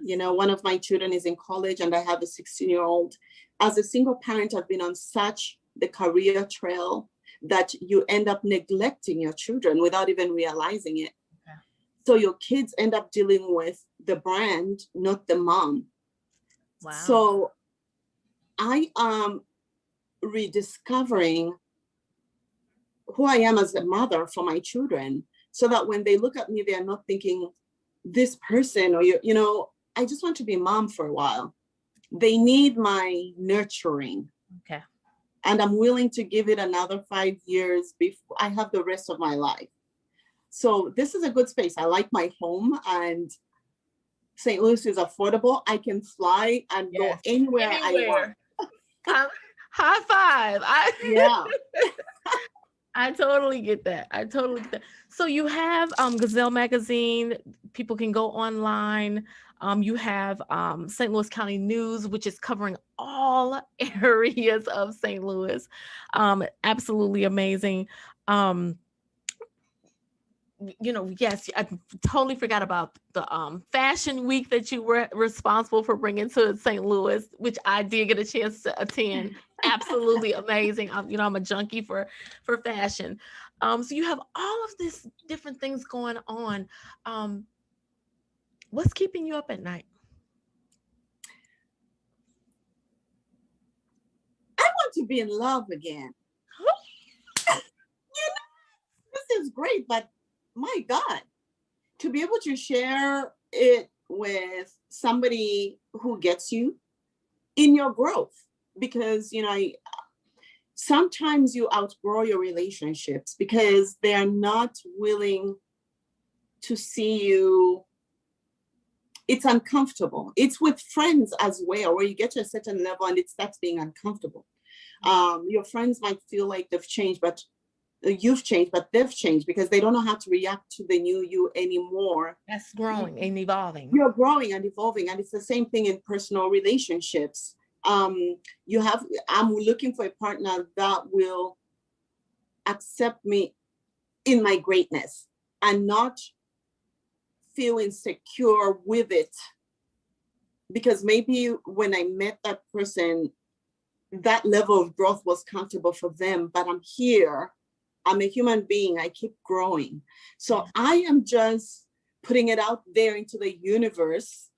[SPEAKER 2] Yes. One of my children is in college and I have a 16-year-old. As a single parent, I've been on such the career trail that you end up neglecting your children without even realizing it. Okay. So your kids end up dealing with the brand, not the mom. Wow. So I am rediscovering who I am as a mother for my children, so that when they look at me, they are not thinking this person or I just want to be mom for a while. They need my nurturing. Okay. And I'm willing to give it another 5 years before I have the rest of my life. So this is a good space. I like my home, and St. Louis is affordable. I can fly and go anywhere I want.
[SPEAKER 1] High five.
[SPEAKER 2] Yeah.
[SPEAKER 1] I totally get that. So you have Gazelle Magazine. People can go online. You have St. Louis County News, which is covering all areas of St. Louis. Absolutely amazing. Yes, I totally forgot about the fashion week that you were responsible for bringing to St. Louis, which I did get a chance to attend. Absolutely amazing. I'm a junkie for fashion. So you have all of these different things going on. What's keeping you up at night?
[SPEAKER 2] to be in love again. This is great, but my God, to be able to share it with somebody who gets you in your growth, because, sometimes you outgrow your relationships because they are not willing to see you. It's uncomfortable. It's with friends as well, where you get to a certain level and it starts being uncomfortable. Your friends might feel like they've changed, but you've changed, but they've changed because they don't know how to react to the new you anymore.
[SPEAKER 1] That's growing and evolving.
[SPEAKER 2] You're growing and evolving, and it's the same thing in personal relationships. I'm looking for a partner that will accept me in my greatness and not feel insecure with it. Because maybe when I met that person, that level of growth was comfortable for them, but I'm here. I'm a human being. I keep growing. So I am just putting it out there into the universe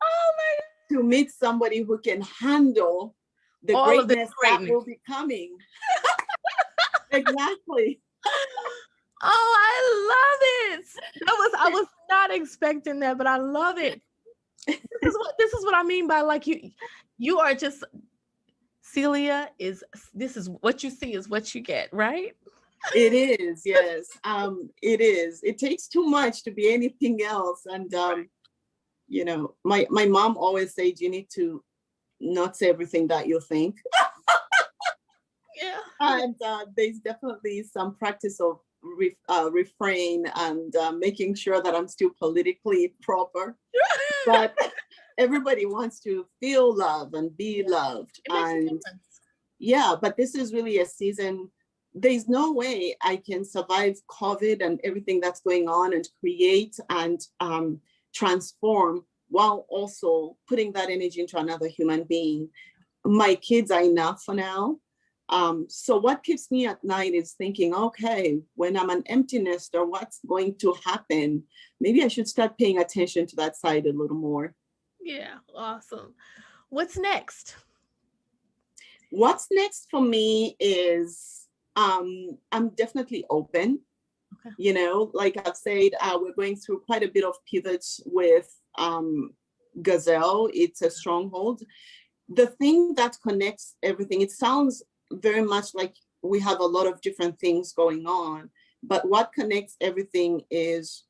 [SPEAKER 2] to meet somebody who can handle the greatness that will be coming. Exactly.
[SPEAKER 1] Oh, I love it. I was not expecting that, but I love it. This is what I mean by, like, you are just, Cillah this is what you see is what you get, right?
[SPEAKER 2] It is, yes. It is. It takes too much to be anything else. And my mom always said you need to not say everything that you think.
[SPEAKER 1] Yeah.
[SPEAKER 2] And there's definitely some practice of refrain and making sure that I'm still politically proper. But everybody wants to feel love and be loved. And but this is really a season. There's no way I can survive COVID and everything that's going on and create and transform while also putting that energy into another human being. My kids are enough for now. So what keeps me at night is thinking, okay, when I'm an empty nester, what's going to happen? Maybe I should start paying attention to that side a little more.
[SPEAKER 1] Yeah, awesome. What's next?
[SPEAKER 2] What's next for me is I'm definitely open. Okay. Like I've said, we're going through quite a bit of pivots with Gazelle. It's a stronghold. The thing that connects everything, it sounds very much like we have a lot of different things going on, but what connects everything is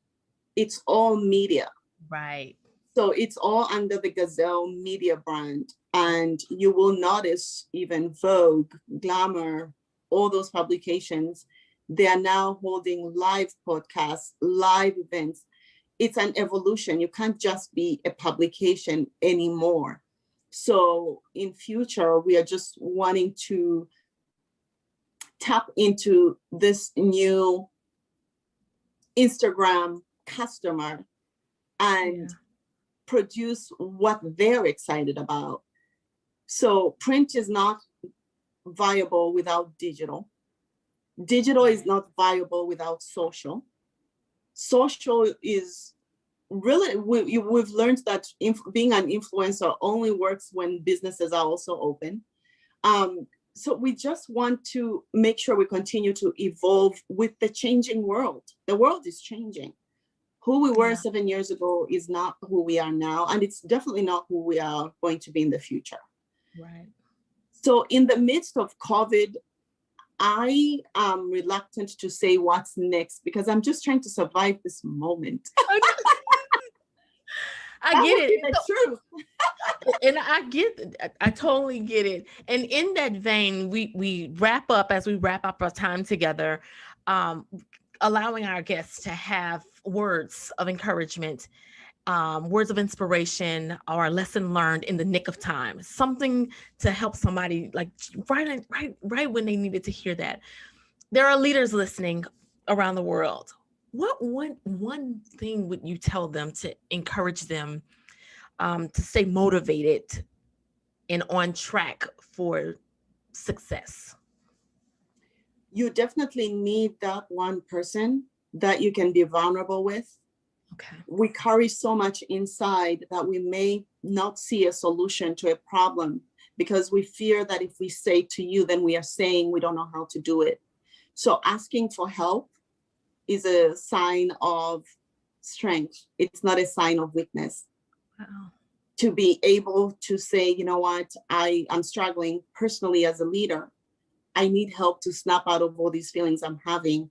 [SPEAKER 2] it's all media.
[SPEAKER 1] Right.
[SPEAKER 2] So it's all under the Gazelle media brand. And you will notice even Vogue, Glamour, all those publications, they are now holding live podcasts, live events. It's an evolution. You can't just be a publication anymore. So in future, we are just wanting to tap into this new Instagram customer and produce what they're excited about. So print is not viable without digital. Digital is not viable without social. Social is really, we've learned that being an influencer only works when businesses are also open. So we just want to make sure we continue to evolve with the changing world. The world is changing. Who we were 7 years ago is not who we are now. And it's definitely not who we are going to be in the future.
[SPEAKER 1] Right.
[SPEAKER 2] So in the midst of COVID, I am reluctant to say what's next because I'm just trying to survive this moment.
[SPEAKER 1] I get it.
[SPEAKER 2] The truth.
[SPEAKER 1] And I totally get it. And in that vein, we wrap up our time together, allowing our guests to have words of encouragement, words of inspiration, or a lesson learned in the nick of time, something to help somebody like right when they needed to hear that. There are leaders listening around the world. What one thing would you tell them to encourage them to stay motivated and on track for success?
[SPEAKER 2] You definitely need that one person that you can be vulnerable with.
[SPEAKER 1] Okay.
[SPEAKER 2] We carry so much inside that we may not see a solution to a problem because we fear that if we say to you, then we are saying we don't know how to do it. So asking for help is a sign of strength. It's not a sign of weakness.
[SPEAKER 1] Wow.
[SPEAKER 2] To be able to say, you know what, I'm struggling personally as a leader. I need help to snap out of all these feelings I'm having,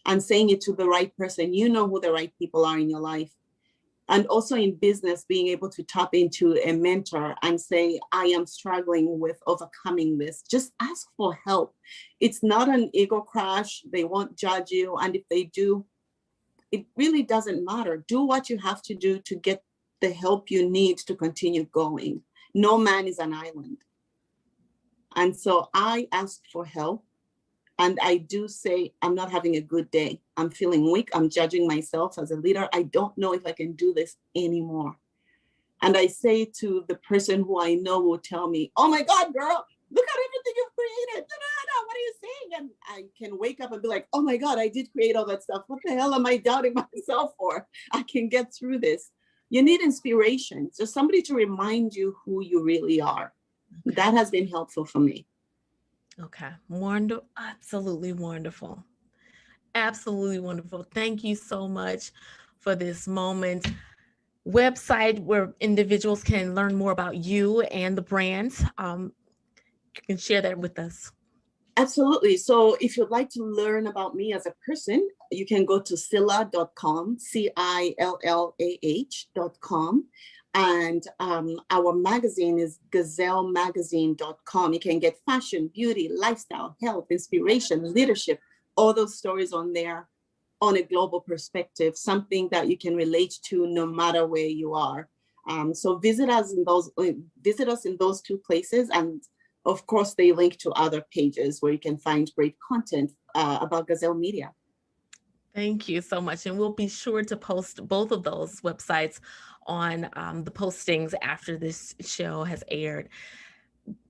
[SPEAKER 2] and saying it to the right person. You know who the right people are in your life. And also in business, being able to tap into a mentor and say, I am struggling with overcoming this. Just ask for help. It's not an ego crash. They won't judge you. And if they do, it really doesn't matter. Do what you have to do to get the help you need to continue going. No man is an island. And so I asked for help. And I do say, I'm not having a good day. I'm feeling weak. I'm judging myself as a leader. I don't know if I can do this anymore. And I say to the person who I know will tell me, oh my God, girl, look at everything you've created. No, what are you saying? And I can wake up and be like, oh my God, I did create all that stuff. What the hell am I doubting myself for? I can get through this. You need inspiration. So somebody to remind you who you really are. Okay. That has been helpful for me.
[SPEAKER 1] Okay. Wonderful. Absolutely wonderful. Absolutely wonderful. Thank you so much for this moment. Website where individuals can learn more about you and the brand. You can share that with us.
[SPEAKER 2] Absolutely. So if you'd like to learn about me as a person, you can go to Cillah.com, CILLAH.com. And our magazine is GazelleMagazine.com. You can get fashion, beauty, lifestyle, health, inspiration, leadership, all those stories on there on a global perspective, something that you can relate to no matter where you are. So visit us in those two places. And of course, they link to other pages where you can find great content about Gazelle Media.
[SPEAKER 1] Thank you so much. And we'll be sure to post both of those websites on the postings after this show has aired.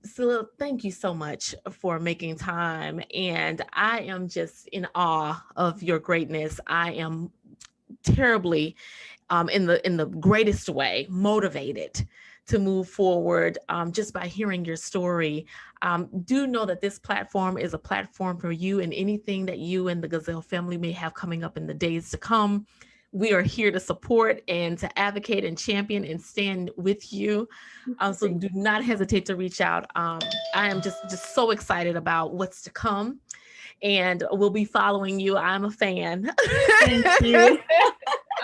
[SPEAKER 1] Cillah, thank you so much for making time. And I am just in awe of your greatness. I am terribly, in the greatest way, motivated to move forward just by hearing your story. Do know that this platform is a platform for you and anything that you and the Gazelle family may have coming up in the days to come. We are here to support and to advocate and champion and stand with you. So do not hesitate to reach out. I am just so excited about what's to come, and we'll be following you. I'm a fan.
[SPEAKER 2] Thank you.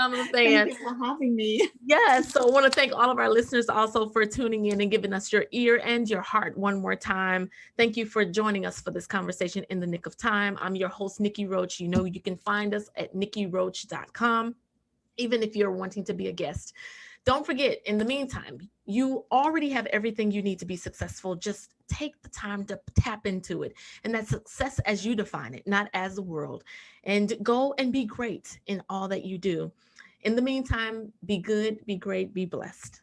[SPEAKER 1] I'm a fan.
[SPEAKER 2] Thank you for having me.
[SPEAKER 1] Yes. So I want to thank all of our listeners also for tuning in and giving us your ear and your heart one more time. Thank you for joining us for this conversation in the nick of time. I'm your host, Nikki Roach. You know, you can find us at nikkiroach.com, even if you're wanting to be a guest. Don't forget, in the meantime, you already have everything you need to be successful. Just take the time to tap into it. And that's success as you define it, not as the world. And go and be great in all that you do. In the meantime, be good, be great, be blessed.